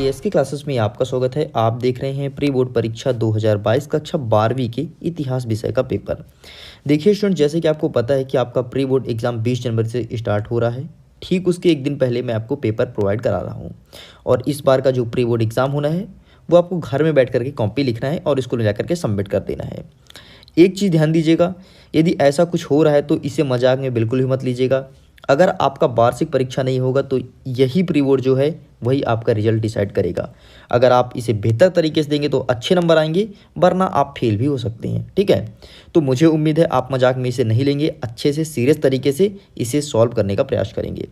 IAS की classes में आपका स्वागत है। आप देख रहे हैं प्री बोर्ड परीक्षा 2022 कक्षा 12वीं के इतिहास विषय का पेपर। देखिए स्टूडेंट, जैसे कि आपको पता है कि आपका प्री बोर्ड एग्जाम 20 जनवरी से स्टार्ट हो रहा है। ठीक उसके एक दिन पहले मैं आपको पेपर प्रोवाइड करा रहा हूँ। और इस बार का जो प्री बोर्ड एग्जाम होना है वो आपको घर में बैठ करके कॉपी लिखना है और स्कूल में जाकर के सबमिट कर देना है। एक चीज़ ध्यान दीजिएगा, यदि ऐसा कुछ हो रहा है तो इसे मजाक में बिल्कुल भी मत लीजिएगा। अगर आपका वार्षिक परीक्षा नहीं होगा तो यही प्री बोर्ड जो है वही आपका रिजल्ट डिसाइड करेगा। अगर आप इसे बेहतर तरीके से देंगे तो अच्छे नंबर आएंगे, वरना आप फेल भी हो सकते हैं। ठीक है, तो मुझे उम्मीद है आप मजाक में इसे नहीं लेंगे, अच्छे से सीरियस तरीके से इसे सॉल्व करने का प्रयास करेंगे।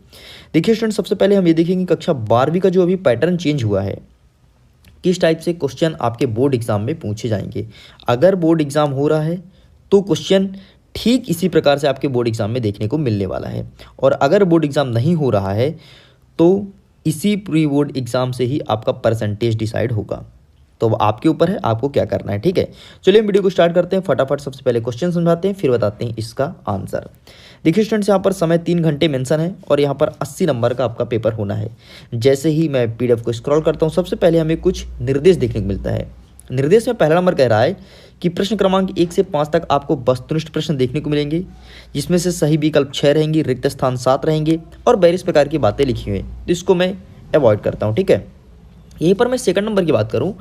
देखिए स्टूडेंट, सबसे पहले हम ये देखेंगे कक्षा 12वीं का जो अभी पैटर्न चेंज हुआ है, किस टाइप से क्वेश्चन आपके बोर्ड एग्जाम में पूछे जाएंगे। अगर बोर्ड एग्जाम हो रहा है तो क्वेश्चन ठीक इसी प्रकार से आपके बोर्ड एग्जाम में देखने को मिलने वाला है, और अगर बोर्ड एग्जाम नहीं हो रहा है तो इसी प्री बोर्ड एग्जाम से ही आपका परसेंटेज डिसाइड होगा। तो आपके ऊपर है आपको क्या करना है। ठीक है, चलिए हम वीडियो को स्टार्ट करते हैं। फटाफट सबसे पहले क्वेश्चन समझाते हैं, फिर बताते हैं इसका आंसर। देखिए स्टूडेंट्स, यहाँ पर समय 3 घंटे मेंशन है और यहाँ पर 80 नंबर का आपका पेपर होना है। जैसे ही मैं PDF को स्क्रॉल करता हूँ, सबसे पहले हमें कुछ निर्देश देखने को मिलता है। निर्देश में पहला नंबर कह रहा है कि प्रश्न क्रमांक 1 से 5 तक आपको वस्तुनिष्ठ प्रश्न देखने को मिलेंगे, जिसमें से सही विकल्प 6 रहेंगे, रिक्त स्थान 7 रहेंगे और 42 प्रकार की बातें लिखी हुई हैं। तो इसको मैं अवॉइड करता हूँ। ठीक है, यहीं पर मैं सेकंड नंबर की बात करूं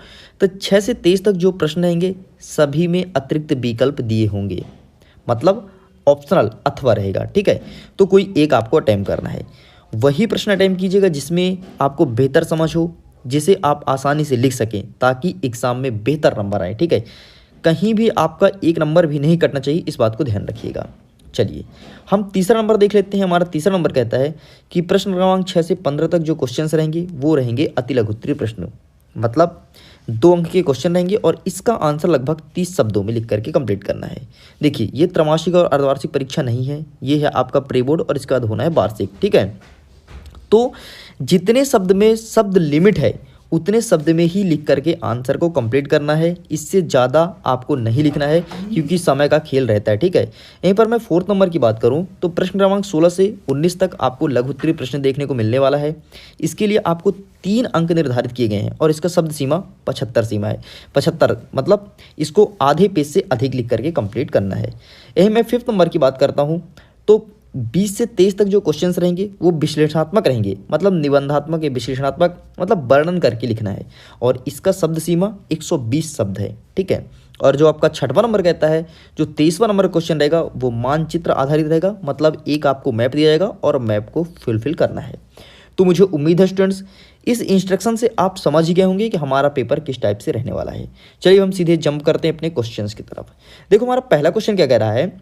तो 6 से 23 तक जो प्रश्न रहेंगे सभी में अतिरिक्त विकल्प दिए होंगे, मतलब ऑप्शनल अथवा रहेगा। ठीक है, तो कोई एक आपको अटेम्प्ट करना है। वही प्रश्न अटेम्प्ट कीजिएगा जिसमें आपको बेहतर समझ हो, जिसे आप आसानी से लिख सकें, ताकि एग्जाम में बेहतर नंबर आए। ठीक है, कहीं भी आपका एक नंबर भी नहीं कटना चाहिए, इस बात को ध्यान रखिएगा। चलिए हम तीसरा नंबर देख लेते हैं। हमारा तीसरा नंबर कहता है कि प्रश्न क्रमांक 6 से 15 तक जो क्वेश्चंस रहेंगे वो रहेंगे अति लघु उत्तरीय प्रश्न, मतलब 2 अंक के क्वेश्चन रहेंगे और इसका आंसर लगभग 30 शब्दों में लिख करके कंप्लीट करना है। देखिए, ये त्रैमासिक और अर्धवार्षिक परीक्षा नहीं है, ये है आपका प्री बोर्ड और इसके बाद होना है वार्षिक। ठीक है, तो जितने शब्द में शब्द लिमिट है उतने शब्द में ही लिख करके आंसर को कंप्लीट करना है। इससे ज़्यादा आपको नहीं लिखना है क्योंकि समय का खेल रहता है। ठीक है, यहीं पर मैं 4th नंबर की बात करूं तो प्रश्न क्रमांक 16 से 19 तक आपको लघु उत्तरीय प्रश्न देखने को मिलने वाला है। इसके लिए आपको 3 अंक निर्धारित किए गए हैं और इसका शब्द सीमा 75 सीमा है। 75 मतलब इसको आधे पेज से अधिक लिख करके कंप्लीट करना है। यही मैं 5th नंबर की बात करता हूँ तो 20 से 23 तक जो क्वेश्चंस रहेंगे वो विश्लेषणात्मक रहेंगे, मतलब निबंधात्मक या विश्लेषणात्मक, मतलब वर्णन करके लिखना है और इसका शब्द सीमा 120 शब्द है। ठीक है, और जो आपका 6वां नंबर कहता है, जो 23वां नंबर क्वेश्चन रहेगा वो मानचित्र आधारित रहेगा, मतलब एक आपको मैप दिया जाएगा और मैप को फुलफिल करना है। तो मुझे उम्मीद है स्टूडेंट्स इस इंस्ट्रक्शन से आप समझ ही गए होंगे कि हमारा पेपर किस टाइप से रहने वाला है। चलिए हम सीधे जंप करते हैं अपने क्वेश्चंस की तरफ। देखो हमारा पहला क्वेश्चन क्या कह रहा है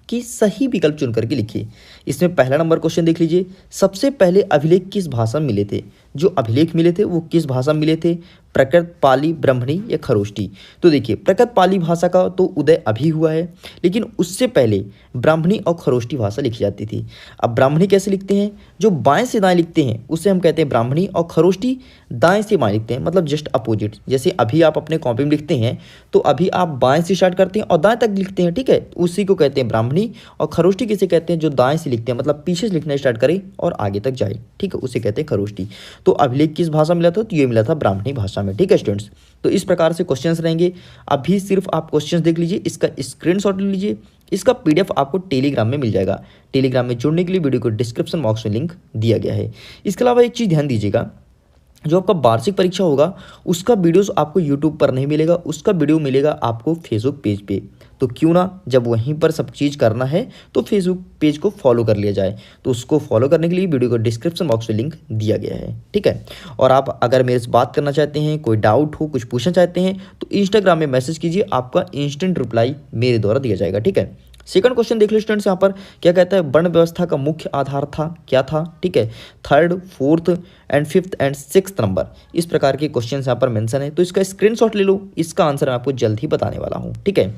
कि सही विकल्प चुन करके लिखिए। इसमें पहला नंबर क्वेश्चन देख लीजिए, सबसे पहले अभिलेख किस भाषा में मिले थे। जो अभिलेख मिले थे वो किस भाषा में मिले थे, प्रकृत, पाली, ब्राह्मणी या खरोष्टी। तो देखिए, प्रकृत पाली भाषा का तो उदय अभी हुआ है, लेकिन उससे पहले ब्राह्मणी और खरोष्टी भाषा लिखी जाती थी। अब ब्राह्मणी कैसे लिखते हैं, जो बाएं से दाएं लिखते हैं उसे हम कहते हैं ब्राह्मणी, और खरोष्टी दाएं से बाएं लिखते हैं, मतलब जस्ट अपोजिट। जैसे अभी आप अपने कॉपी में लिखते हैं तो अभी आप बाएं से स्टार्ट करते हैं और दाएं तक लिखते हैं। ठीक है, उसी को कहते हैं ब्राह्मणी। और खरोष्टी किसे कहते हैं, जो दाएं से लिखते हैं, मतलब पीछे से लिखना स्टार्ट करें और आगे तक जाए। ठीक है, उसे कहते हैं खरोष्टी। तो अभिलेख किस भाषा में मिला था, तो ये मिला था ब्राह्मणी भाषा में। ठीक है स्टूडेंट्स, तो इस प्रकार से क्वेश्चंस रहेंगे। अभी सिर्फ आप क्वेश्चंस देख लीजिए, इसका स्क्रीनशॉट ले लीजिए। इसका PDF आपको टेलीग्राम में मिल जाएगा। टेलीग्राम में जुड़ने के लिए वीडियो को डिस्क्रिप्शन बॉक्स में लिंक दिया गया है। इसके अलावा एक चीज़ ध्यान दीजिएगा, जो आपका वार्षिक परीक्षा होगा उसका वीडियोस आपको यूट्यूब पर नहीं मिलेगा, उसका वीडियो मिलेगा आपको फेसबुक पेज पे। तो क्यों ना, जब वहीं पर सब चीज़ करना है तो फेसबुक पेज को फॉलो कर लिया जाए। तो उसको फॉलो करने के लिए वीडियो को डिस्क्रिप्शन बॉक्स में लिंक दिया गया है। ठीक है, और आप अगर मेरे से बात करना चाहते हैं, कोई डाउट हो, कुछ पूछना चाहते हैं तो इंस्टाग्राम में मैसेज कीजिए, आपका इंस्टेंट रिप्लाई मेरे द्वारा दिया जाएगा। ठीक है, सेकंड क्वेश्चन देख लो स्टूडेंट्स, यहाँ पर क्या कहता है, वर्ण व्यवस्था का मुख्य आधार था क्या था। ठीक है, 3rd, 4th and 5th and 6th number, इस प्रकार के क्वेश्चन यहाँ पर मेंशन है। तो इसका स्क्रीनशॉट ले लो, इसका आंसर मैं आपको जल्द ही बताने वाला हूँ। ठीक है,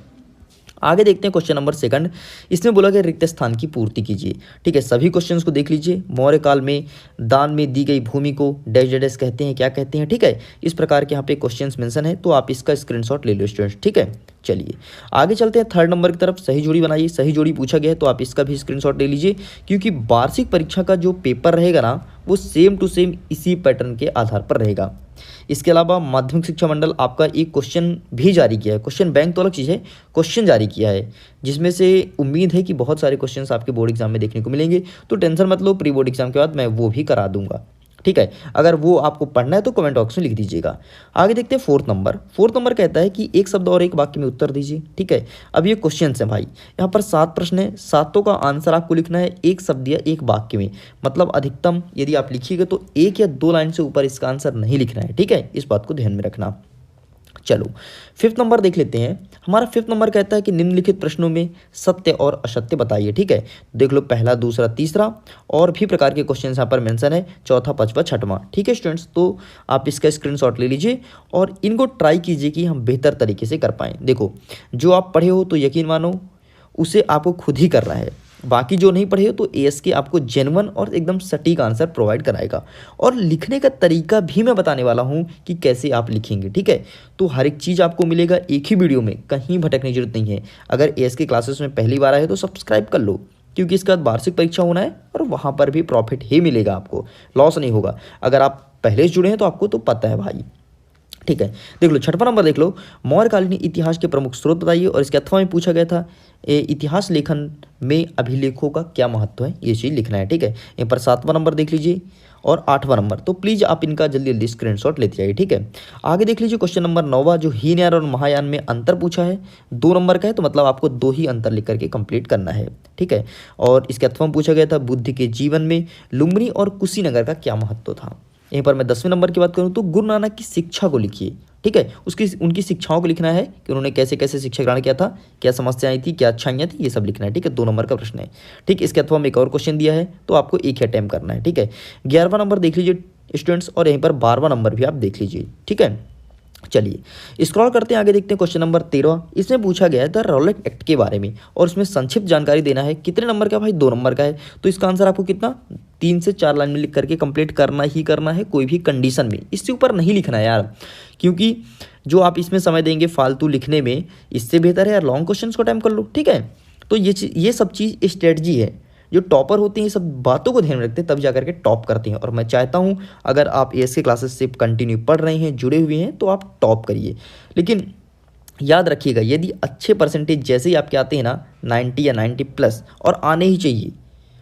आगे देखते हैं क्वेश्चन नंबर 2। इसमें बोला गया रिक्त स्थान की पूर्ति कीजिए। ठीक है, सभी क्वेश्चंस को देख लीजिए। मौर्य काल में दान में दी गई भूमि को डैश डैश कहते हैं, क्या कहते हैं। ठीक है, इस प्रकार के यहाँ पे क्वेश्चंस मेंशन है, तो आप इसका स्क्रीनशॉट ले लो स्टूडेंट्स। ठीक है, चलिए आगे चलते हैं 3rd नंबर की तरफ। सही जोड़ी बनाइए, सही जोड़ी पूछा गया है तो आप इसका भी स्क्रीनशॉट ले लीजिए, क्योंकि वार्षिक परीक्षा का जो पेपर रहेगा ना वो सेम टू सेम इसी पैटर्न के आधार पर रहेगा। इसके अलावा माध्यमिक शिक्षा मंडल आपका एक क्वेश्चन भी जारी किया है, क्वेश्चन बैंक तो अलग चीज़ है, क्वेश्चन जारी किया है जिसमें से उम्मीद है कि बहुत सारे क्वेश्चंस आपके बोर्ड एग्जाम में देखने को मिलेंगे। तो टेंशन मत लो, प्री बोर्ड एग्जाम के बाद मैं वो भी करा दूंगा, ठीक है। अगर वो आपको पढ़ना है तो कमेंट बॉक्स में लिख दीजिएगा। आगे देखते हैं फोर्थ नंबर कहता है कि एक शब्द और एक वाक्य में उत्तर दीजिए, ठीक है। अब ये क्वेश्चन है भाई, यहाँ पर 7 प्रश्न है, सातों का आंसर आपको लिखना है एक शब्द या एक वाक्य में, मतलब अधिकतम यदि आप लिखिएगा तो 1 या 2 लाइन से ऊपर इसका आंसर नहीं लिखना है, ठीक है। इस बात को ध्यान में रखना। चलो फिफ्थ नंबर देख लेते हैं। हमारा फिफ्थ नंबर कहता है कि निम्नलिखित प्रश्नों में सत्य और असत्य बताइए, ठीक है। देख लो पहला, दूसरा, तीसरा और भी प्रकार के क्वेश्चन यहाँ पर मेंशन है, चौथा, पांचवा, छठवां, ठीक है स्टूडेंट्स। तो आप इसका स्क्रीनशॉट ले लीजिए और इनको ट्राई कीजिए कि हम बेहतर तरीके से कर पाएँ। देखो जो आप पढ़े हो तो यकीन मानो उसे आपको खुद ही करना है, बाकी जो नहीं पढ़े हो तो एएसके आपको जेन्युइन और एकदम सटीक आंसर प्रोवाइड कराएगा। और लिखने का तरीका भी मैं बताने वाला हूं कि कैसे आप लिखेंगे, ठीक है। तो हर एक चीज़ आपको मिलेगा एक ही वीडियो में, कहीं भटकने की जरूरत नहीं है। अगर एएसके क्लासेस में पहली बार आए तो सब्सक्राइब कर लो, क्योंकि इसके बाद वार्षिक परीक्षा होना है और वहाँ पर भी प्रॉफिट ही मिलेगा, आपको लॉस नहीं होगा। अगर आप पहले से जुड़े हैं तो आपको तो पता है भाई, ठीक है। देख लो छठवां नंबर देख लो, मौर्यकालीन इतिहास के प्रमुख स्रोत बताइए। और इसके अथवा में पूछा गया था इतिहास लेखन में अभिलेखों का क्या महत्व है, ये चीज़ लिखना है, ठीक है। यहाँ पर 7वां नंबर देख लीजिए और 8वां नंबर, तो प्लीज़ आप इनका जल्दी जल्दी स्क्रीनशॉट लेते जाइए, ठीक है। आगे देख लीजिए क्वेश्चन नंबर 9वां, जो हीनयान और महायान में अंतर पूछा है, 2 नंबर का है, तो मतलब आपको 2 ही अंतर लिख करके कंप्लीट करना है, ठीक है। और इसके अथवा में पूछा गया था बुद्ध के जीवन में लुम्बिनी और कुशीनगर का क्या महत्व था। यहीं पर मैं 10वें नंबर की बात करूं तो गुरु नानक की शिक्षा को लिखिए, ठीक है। उनकी शिक्षाओं को लिखना है कि उन्होंने कैसे कैसे शिक्षा ग्रहण किया था, क्या समस्याएं थी, क्या अच्छाइयाँ थी, ये सब लिखना है, ठीक है। 2 नंबर का प्रश्न है, ठीक। इसके अथवा में एक और क्वेश्चन दिया है तो आपको एक ही अटेम्प्ट करना है, ठीक है। 11वां नंबर देख लीजिए स्टूडेंट्स और यहीं पर 12वां नंबर भी आप देख लीजिए, ठीक है। चलिए स्क्रॉल करते हैं, आगे देखते हैं क्वेश्चन नंबर 13। इसमें पूछा गया है द रॉलेट एक्ट के बारे में और उसमें संक्षिप्त जानकारी देना है। कितने नंबर का भाई, 2 नंबर का है। तो इसका आंसर आपको कितना 3 से 4 लाइन में लिख करके कंप्लीट करना ही करना है, कोई भी कंडीशन में, इससे ऊपर नहीं लिखना है यार, क्योंकि जो आप इसमें समय देंगे फालतू लिखने में, इससे बेहतर है यार लॉन्ग क्वेश्चन को अटेम्प्ट कर लो, ठीक है। तो ये सब चीज़ स्ट्रेटजी है। जो टॉपर होते हैं सब बातों को ध्यान में रखते हैं तब जाकर के टॉप करते हैं। और मैं चाहता हूं अगर आप एएसके क्लासेस से कंटिन्यू पढ़ रहे हैं, जुड़े हुए हैं, तो आप टॉप करिए। लेकिन याद रखिएगा यदि अच्छे परसेंटेज जैसे ही आपके आते हैं ना 90 या 90 प्लस, और आने ही चाहिए,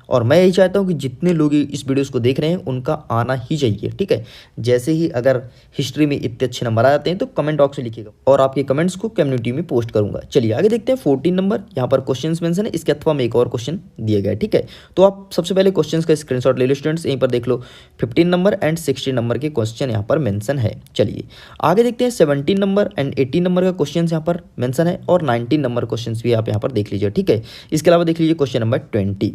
और मैं यही चाहता हूं कि जितने लोग इस वीडियोस को देख रहे हैं उनका आना ही चाहिए, ठीक है। जैसे ही अगर हिस्ट्री में इतने अच्छे नंबर आ जाते हैं तो कमेंट बॉक्स में लिखिएगा और आपके कमेंट्स को कम्युनिटी में पोस्ट करूंगा। चलिए आगे देखते हैं 14 नंबर, यहाँ पर क्वेश्चंस मेंशन है, इसके अथवा में एक और क्वेश्चन दिया गया है, ठीक है। तो आप सबसे पहले क्वेश्चन का स्क्रीनशॉट ले लो स्टूडेंट्स, यहीं पर देख लो 15 नंबर एंड 16 नंबर के क्वेश्चन यहाँ पर मेंशन है। चलिए आगे देखते हैं 17 नंबर एंड 18 नंबर का क्वेश्चन यहाँ पर मेंशन है और 19 नंबर क्वेश्चन भी आप यहाँ पर देख लीजिए, ठीक है। इसके अलावा देख लीजिए क्वेश्चन नंबर 20।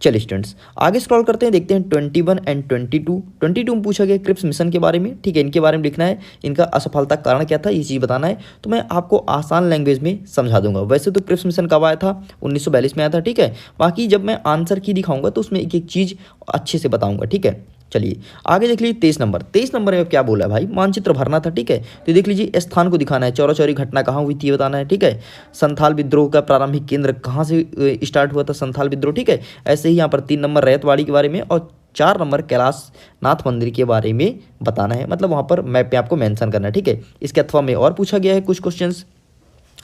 चलिए स्टूडेंट्स आगे स्क्रॉल करते हैं, देखते हैं 21 एंड 22 में पूछा गया क्रिप्स मिशन के बारे में, ठीक है। इनके बारे में लिखना है, इनका असफलता कारण क्या था, ये चीज़ बताना है। तो मैं आपको आसान लैंग्वेज में समझा दूंगा। वैसे तो क्रिप्स मिशन कब आया था, 1942 में आया था, ठीक है। बाकी जब मैं आंसर की दिखाऊंगा तो उसमें एक एक चीज़ अच्छे से बताऊंगा, ठीक है। चलिए आगे देख लीजिए 23 नंबर में क्या बोला है भाई, मानचित्र भरना था, ठीक है। तो देख लीजिए स्थान को दिखाना है, चौरा चौरी घटना कहाँ हुई थी बताना है, ठीक है। संथाल विद्रोह का प्रारंभिक केंद्र कहाँ से स्टार्ट हुआ था, संथाल विद्रोह, ठीक है। ऐसे ही यहाँ पर 3 नंबर रैयतवाड़ी के बारे में और 4 नंबर कैलाश नाथ मंदिर के बारे में बताना है, मतलब वहाँ पर मैप पे आपको मेंशन करना है, ठीक है। इसके अथवा में और पूछा गया है कुछ क्वेश्चंस,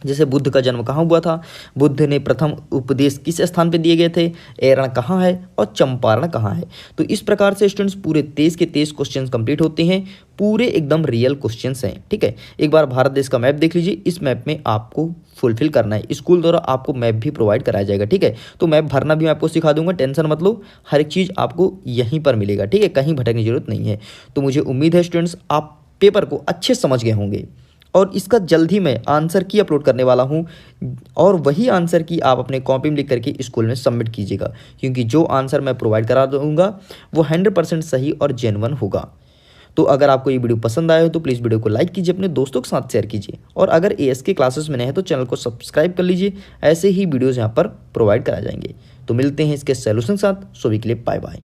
जैसे बुद्ध का जन्म कहाँ हुआ था, बुद्ध ने प्रथम उपदेश किस स्थान पे दिए गए थे, एरण कहाँ है और चंपारण कहाँ है। तो इस प्रकार से स्टूडेंट्स पूरे 23 के 23 क्वेश्चंस कंप्लीट होते हैं, पूरे एकदम रियल क्वेश्चंस हैं, ठीक है। एक बार भारत देश का मैप देख लीजिए, इस मैप में आपको फुलफिल करना है, स्कूल द्वारा आपको मैप भी प्रोवाइड कराया जाएगा, ठीक है। तो मैप भरना भी मैं आपको सिखा दूंगा, टेंशन मत लो, हर एक चीज़ आपको यहीं पर मिलेगा, ठीक है, कहीं भटकने की जरूरत नहीं है। तो मुझे उम्मीद है स्टूडेंट्स आप पेपर को अच्छे समझ गए होंगे और इसका जल्द ही मैं आंसर की अपलोड करने वाला हूं और वही आंसर की आप अपने कॉपी में लिख करके स्कूल में सबमिट कीजिएगा, क्योंकि जो आंसर मैं प्रोवाइड करा दूंगा वो 100% सही और जेन्युइन होगा। तो अगर आपको ये वीडियो पसंद आया हो तो प्लीज़ वीडियो को लाइक कीजिए, अपने दोस्तों के साथ शेयर कीजिए और अगर एएसके क्लासेस में नए हैं तो चैनल को सब्सक्राइब कर लीजिए, ऐसे ही वीडियोज़ यहाँ पर प्रोवाइड कराए जाएंगे। तो मिलते हैं इसके सॉल्यूशन के साथ, सभी के लिए बाय बाय।